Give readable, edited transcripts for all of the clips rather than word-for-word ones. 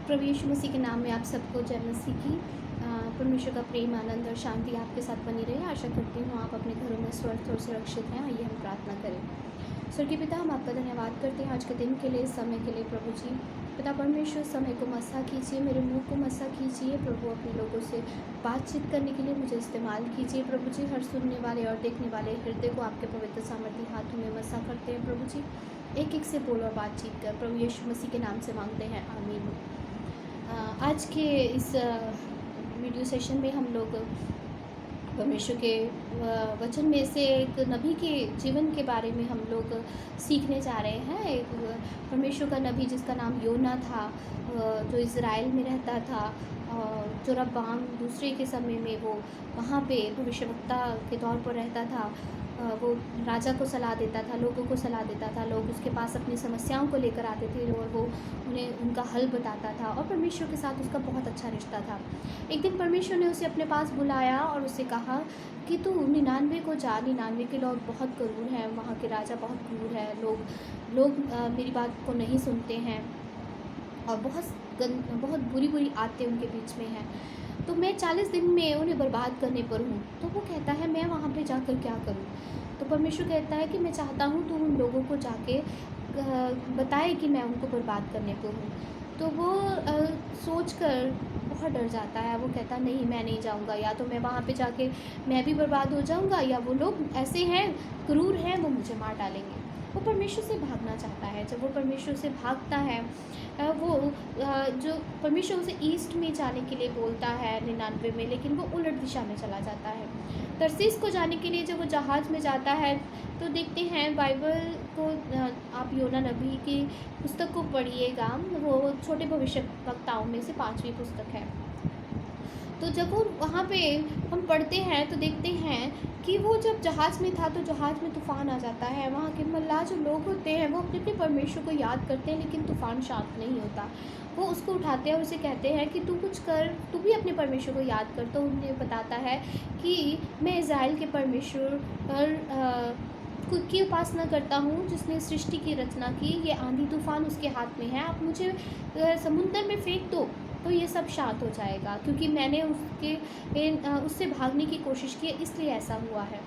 प्रभु यीशु मसीह के नाम में आप सबको जय मसीह की। परमेश्वर का प्रेम, आनंद और शांति आपके साथ बनी रहे। आशा करती हूँ आप अपने घरों में स्वस्थ और सुरक्षित हैं। आइए हम प्रार्थना करें। स्वर्गीय पिता, हम आपका धन्यवाद करते हैं आज के दिन के लिए, इस समय के लिए। प्रभु जी, पिता परमेश्वर, समय को मसा कीजिए, मेरे मुंह को मसा कीजिए। प्रभु, अपने लोगों से बातचीत करने के लिए मुझे इस्तेमाल कीजिए। प्रभु जी, हर सुनने वाले और देखने वाले हृदय को आपके पवित्र सामर्थ्य हाथों में मसा करते हैं। प्रभु जी, एक एक से बोलो और बातचीत कर। प्रभु यीशु मसीह के नाम से मांगते हैं, आमीन। आज के इस वीडियो सेशन में हम लोग परमेश्वर के वचन में से एक नबी के जीवन के बारे में हम लोग सीखने जा रहे हैं। एक परमेश्वर का नबी जिसका नाम योना था, जो इज़राइल में रहता था, जो रब्बाम दूसरे के समय में वो वहाँ पे भविष्यवक्ता के तौर पर रहता था। वो राजा को सलाह देता था, लोगों को सलाह देता था। लोग उसके पास अपनी समस्याओं को लेकर आते थे और वो उन्हें उनका हल बताता था, और परमेश्वर के साथ उसका बहुत अच्छा रिश्ता था। एक दिन परमेश्वर ने उसे अपने पास बुलाया और उससे कहा कि तू 99 को जा। 99 के लोग बहुत क्रूर हैं, वहाँ के राजा बहुत क्रूर है। लोग मेरी बात को नहीं सुनते हैं और बहुत बुरी आदतें उनके बीच में हैं। तो मैं 40 दिन में उन्हें बर्बाद करने पर हूँ। तो वो कहता है, मैं वहाँ पे जाकर क्या करूँ? तो परमेश्वर कहता है कि मैं चाहता हूँ तू उन लोगों को जाके बताए कि मैं उनको बर्बाद करने पर हूँ। तो वो सोचकर बहुत डर जाता है। वो कहता नहीं, मैं नहीं जाऊँगा। या तो मैं वहाँ पे जाके मैं भी बर्बाद हो जाऊँगा, या वो लोग ऐसे हैं, क्रूर हैं, वो मुझे मार डालेंगे। वो परमेश्वर से भागना चाहता है। जब वो परमेश्वर से भागता है, जो परमेश्वर उसे ईस्ट में जाने के लिए बोलता है 99 में, लेकिन वो उलट दिशा में चला जाता है। तरसीस को जाने के लिए जब वो जहाज़ में जाता है, तो देखते हैं बाइबल को, आप योना नबी की पुस्तक को पढ़िएगा। वो छोटे भविष्यवक्ताओं में से 5वीं पुस्तक है। तो जब वो वहाँ पे हम पढ़ते हैं तो देखते हैं कि वो जब जहाज़ में था तो जहाज़ में तूफ़ान आ जाता है। वहाँ के मल्लाह जो लोग होते हैं वो अपने अपने परमेश्वर को याद करते हैं, लेकिन तूफ़ान शांत नहीं होता। वो उसको उठाते हैं और उसे कहते हैं कि तू कुछ कर, तू भी अपने परमेश्वर को याद कर। तो उन्हें बताता है कि मैं इज़राइल के परमेश्वर की उपासना करता हूँ, जिसने सृष्टि की रचना की। ये आंधी तूफ़ान उसके हाथ में है। आप मुझे समुद्र में फेंक दो तो ये सब शांत हो जाएगा, क्योंकि मैंने उससे भागने की कोशिश की, इसलिए ऐसा हुआ है।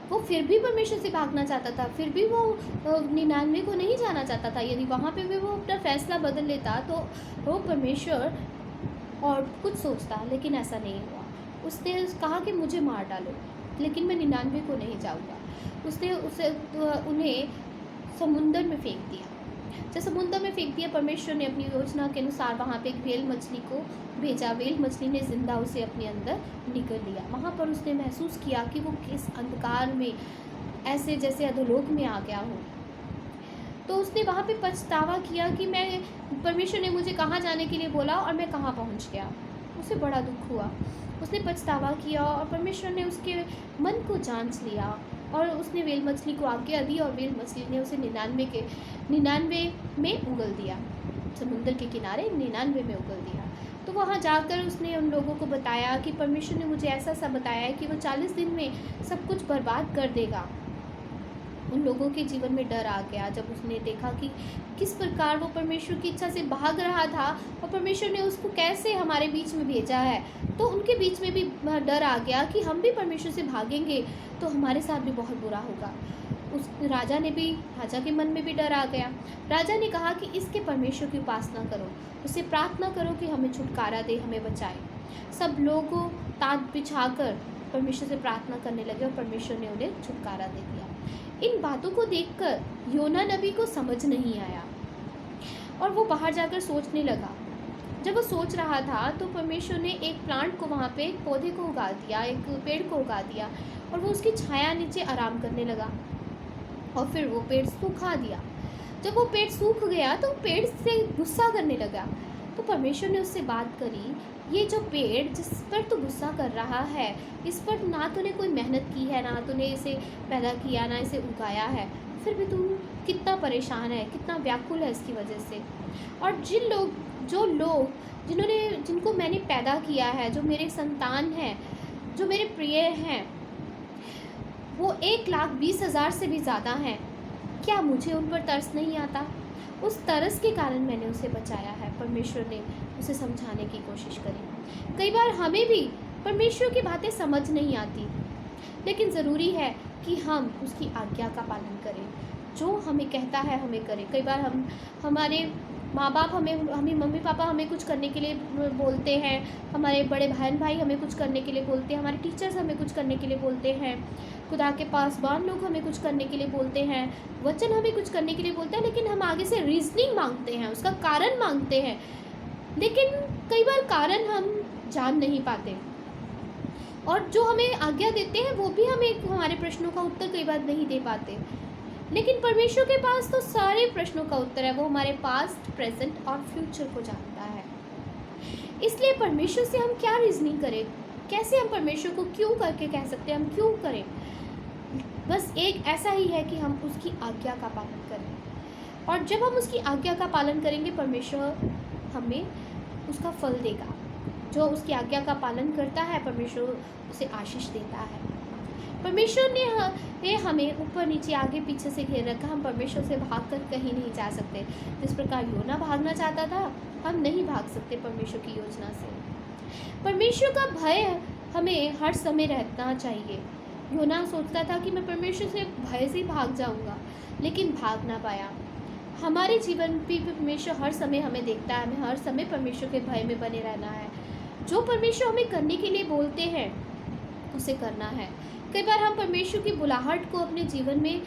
वो फिर भी परमेश्वर से भागना चाहता था, फिर भी वो 99 को नहीं जाना चाहता था। यदि वहाँ पे भी वो अपना फैसला बदल लेता तो वो परमेश्वर और कुछ सोचता, लेकिन ऐसा नहीं हुआ। उसने कहा कि मुझे मार डालो, लेकिन मैं 99 को नहीं जाऊँगा। उसने उन्हें समुंदर में फेंक दिया। जब समुद्र में फेंक दिया, परमेश्वर ने अपनी योजना के अनुसार वहाँ पे एक व्हेल मछली को भेजा। व्हेल मछली ने जिंदा उसे अपने अंदर निकल लिया। वहाँ पर उसने महसूस किया कि वो किस अंधकार में, ऐसे जैसे अधोलोक में आ गया हो। तो उसने वहाँ पे पछतावा किया कि मैं, परमेश्वर ने मुझे कहाँ जाने के लिए बोला और मैं कहाँ पहुँच गया। उसे बड़ा दुख हुआ। उसने पछतावा किया और परमेश्वर ने उसके मन को जांच लिया और उसने व्हेल मछली को आज्ञा दी, और व्हेल मछली ने उसे 99 में उगल दिया। समुद्र के किनारे 99 में उगल दिया। तो वहाँ जाकर उसने उन लोगों को बताया कि परमेश्वर ने मुझे ऐसा बताया है कि वो 40 दिन में सब कुछ बर्बाद कर देगा। उन लोगों के जीवन में डर आ गया जब उसने देखा कि किस प्रकार वो परमेश्वर की इच्छा से भाग रहा था और परमेश्वर ने उसको कैसे हमारे बीच में भेजा है। तो उनके बीच में भी डर आ गया कि हम भी परमेश्वर से भागेंगे तो हमारे साथ भी बहुत बुरा होगा। राजा के मन में भी डर आ गया। राजा ने कहा कि इसके परमेश्वर की उपासना करो, उससे प्रार्थना करो कि हमें छुटकारा दे, हमें बचाए। सब लोगों ताज बिछाकर परमेश्वर से प्रार्थना करने लगे और परमेश्वर ने उन्हें छुटकारा दे दिया। इन बातों को देखकर योना नबी को समझ नहीं आया और वो बाहर जाकर सोचने लगा। जब वो सोच रहा था तो परमेश्वर ने एक प्लांट को, वहाँ पे एक पौधे को उगा दिया, एक पेड़ को उगा दिया, और वो उसकी छाया नीचे आराम करने लगा। और फिर वो पेड़ सूखा दिया। जब वो पेड़ सूख गया तो पेड़ से गुस्सा करने लगा। तो परमेश्वर ने उससे बात करी, ये जो पेड़ जिस पर तू गुस्सा कर रहा है, इस पर ना तूने कोई मेहनत की है, ना तूने इसे पैदा किया, ना इसे उगाया है, फिर भी तू कितना परेशान है, कितना व्याकुल है इसकी वजह से। और जिनको मैंने पैदा किया है, जो मेरे संतान हैं, जो मेरे प्रिय हैं, वो 1,20,000 से भी ज़्यादा हैं। क्या मुझे उन पर तरस नहीं आता? उस तरस के कारण मैंने उसे बचाया है। परमेश्वर ने उसे समझाने की कोशिश करी। कई बार हमें भी परमेश्वर की बातें समझ नहीं आती, लेकिन ज़रूरी है कि हम उसकी आज्ञा का पालन करें। जो हमें कहता है हमें करें। कई बार हमारे माँ बाप हमें मम्मी पापा हमें कुछ करने के लिए बोलते हैं, हमारे बड़े बहन भाई हमें कुछ करने के लिए बोलते हैं, हमारे टीचर्स हमें कुछ करने के लिए बोलते हैं, खुदा के पासबान लोग हमें कुछ करने के लिए बोलते हैं, वचन हमें कुछ करने के लिए बोलते हैं, लेकिन हम आगे से रीजनिंग मांगते हैं, उसका कारण मांगते हैं, लेकिन कई बार कारण हम जान नहीं पाते, और जो हमें आज्ञा देते हैं वो भी हमें हमारे प्रश्नों का उत्तर कई बार नहीं दे पाते। लेकिन परमेश्वर के पास तो सारे प्रश्नों का उत्तर है। वो हमारे पास्ट, प्रेजेंट और फ्यूचर को जानता है। इसलिए परमेश्वर से हम क्या रीजनिंग करें, कैसे हम परमेश्वर को क्यों करके कह सकते हैं, हम क्यों करें? बस एक ऐसा ही है कि हम उसकी आज्ञा का पालन करें, और जब हम उसकी आज्ञा का पालन करेंगे परमेश्वर हमें उसका फल देगा। जो उसकी आज्ञा का पालन करता है परमेश्वर उसे आशीष देता है। परमेश्वर ने हमें ऊपर नीचे आगे पीछे से घेर रखा। हम परमेश्वर से भागकर कहीं नहीं जा सकते। जिस प्रकार योना भागना चाहता था, हम नहीं भाग सकते परमेश्वर की योजना से। परमेश्वर का भय हमें हर समय रहना चाहिए। योना सोचता था कि मैं परमेश्वर से भय से भाग जाऊंगा, लेकिन भाग ना पाया। हमारे जीवन भी परमेश्वर हर समय हमें देखता है। हमें हर समय परमेश्वर के भय में बने रहना है। जो परमेश्वर हमें करने के लिए बोलते हैं उसे करना है। कई बार हम परमेश्वर की बुलाहट को अपने जीवन में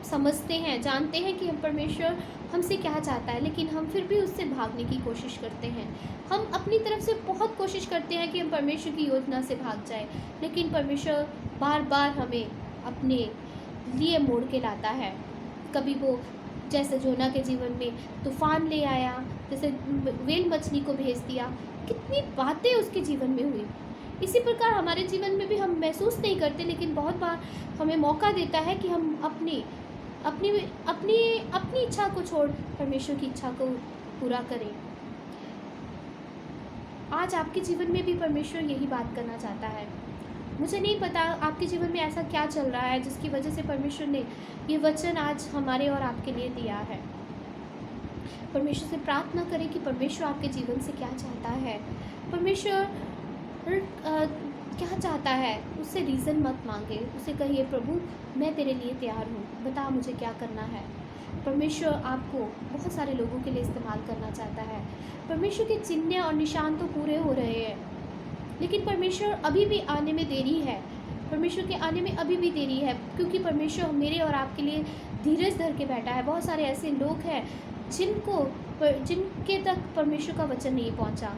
समझते हैं, जानते हैं कि हम परमेश्वर हमसे क्या चाहता है, लेकिन हम फिर भी उससे भागने की कोशिश करते हैं। हम अपनी तरफ से बहुत कोशिश करते हैं कि हम परमेश्वर की योजना से भाग जाए, लेकिन परमेश्वर बार बार हमें अपने लिए मोड़ के लाता है। कभी वो जैसे जोना के जीवन में तूफान ले आया, जैसे वेल मछली को भेज दिया, कितनी बातें उसके जीवन में हुई। इसी प्रकार हमारे जीवन में भी हम महसूस नहीं करते, लेकिन बहुत बार हमें मौका देता है कि हम अपनी अपनी अपनी अपनी इच्छा को छोड़ परमेश्वर की इच्छा को पूरा करें। आज आपके जीवन में भी परमेश्वर यही बात करना चाहता है। मुझे नहीं पता आपके जीवन में ऐसा क्या चल रहा है जिसकी वजह से परमेश्वर ने ये वचन आज हमारे और आपके लिए दिया है। परमेश्वर से प्रार्थना करें कि परमेश्वर आपके जीवन से क्या चाहता है। परमेश्वर क्या चाहता है, उससे रीज़न मत मांगे। उसे कहिए, प्रभु मैं तेरे लिए तैयार हूँ, बता मुझे क्या करना है। परमेश्वर आपको बहुत सारे लोगों के लिए इस्तेमाल करना चाहता है। परमेश्वर के चिन्ह और निशान तो पूरे हो रहे हैं, लेकिन परमेश्वर अभी भी आने में देरी है। परमेश्वर के आने में अभी भी देरी है, क्योंकि परमेश्वर मेरे और आपके लिए धीरज धर के बैठा है। बहुत सारे ऐसे लोग हैं जिनके तक परमेश्वर का वचन नहीं पहुंचा,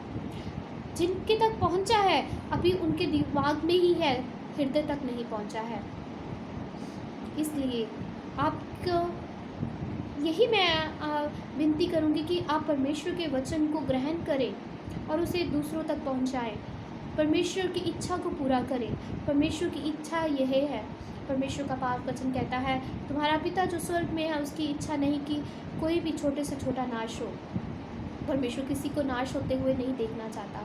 जिनके तक पहुंचा है अभी उनके दिमाग में ही है, हृदय तक नहीं पहुंचा है। इसलिए आपको यही मैं विनती करूंगी कि आप परमेश्वर के वचन को ग्रहण करें और उसे दूसरों तक पहुंचाएं। परमेश्वर की इच्छा को पूरा करें। परमेश्वर की इच्छा यह है, परमेश्वर का पाक वचन कहता है, तुम्हारा पिता जो स्वर्ग में है उसकी इच्छा नहीं कि कोई भी छोटे से छोटा नाश हो। परमेश्वर किसी को नाश होते हुए नहीं देखना चाहता।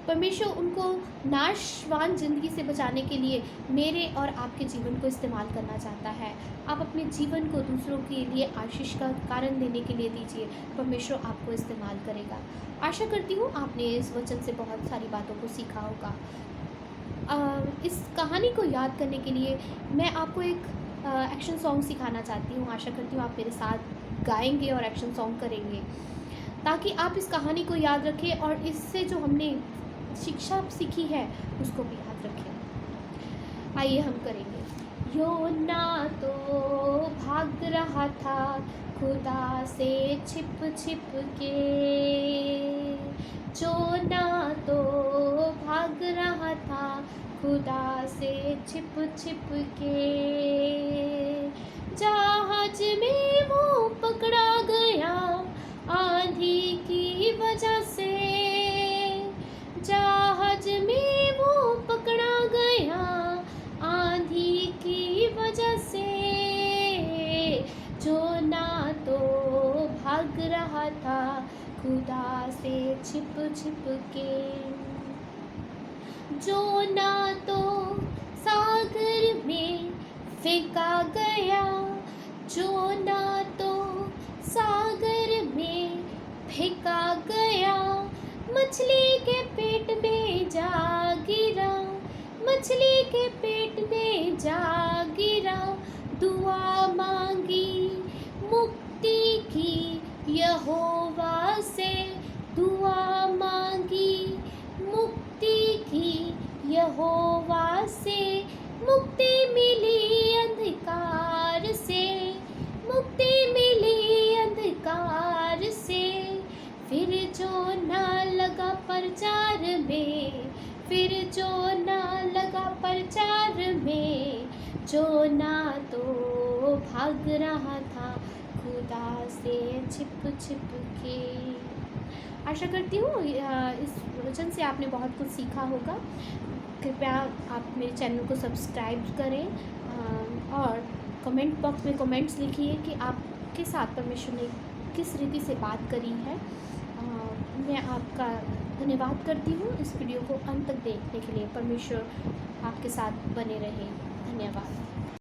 परमेश्वर उनको नाशवान जिंदगी से बचाने के लिए मेरे और आपके जीवन को इस्तेमाल करना चाहता है। आप अपने जीवन को दूसरों के लिए आशीष का कारण देने के लिए दीजिए, परमेश्वर आपको इस्तेमाल करेगा। आशा करती हूँ आपने इस वचन से बहुत सारी बातों को सीखा होगा। इस कहानी को याद करने के लिए मैं आपको एक एक्शन सॉन्ग सिखाना चाहती हूँ। आशा करती हूँ आप मेरे साथ गाएंगे और एक्शन सॉन्ग करेंगे, ताकि आप इस कहानी को याद रखें और इससे जो हमने शिक्षा सीखी है उसको भी याद रखें। आइए हम करेंगे। योना तो भाग रहा था खुदा से छिप छिप के, योना तो भाग रहा था खुदा से छिप छिप के, जहाज में वो पकड़ा गया आंधी की वजह से, जहाज में वो पकड़ा गया आंधी की वजह से, जोना तो भाग रहा था खुदा से छिप छिप के, जोना तो सागर में फेंका गया, जोना तो सागर में फेंका गया, मछली के पेट में जा गिरा, मछली के पेट में जा गिरा। दुआ मांगी मुक्ति की यहोवा से, दुआ मांगी मुक्ति की यहोवा से। मुक्ति मिली अंधकार से, मुक्ति मिली अंधकार से। फिर जो ना लगा प्रचार में, फिर जो ना लगा प्रचार में, जो ना तो भाग रहा था खुदा से छिप छिप के। आशा करती हूँ इस वचन से आपने बहुत कुछ सीखा होगा। कृपया आप मेरे चैनल को सब्सक्राइब करें और कमेंट बॉक्स में कमेंट्स लिखिए कि आपके साथ परमेश्वर ने किस रीति से बात करी है। मैं आपका धन्यवाद करती हूँ इस वीडियो को अंत तक देखने के लिए। परमेश्वर आपके साथ बने रहे। धन्यवाद।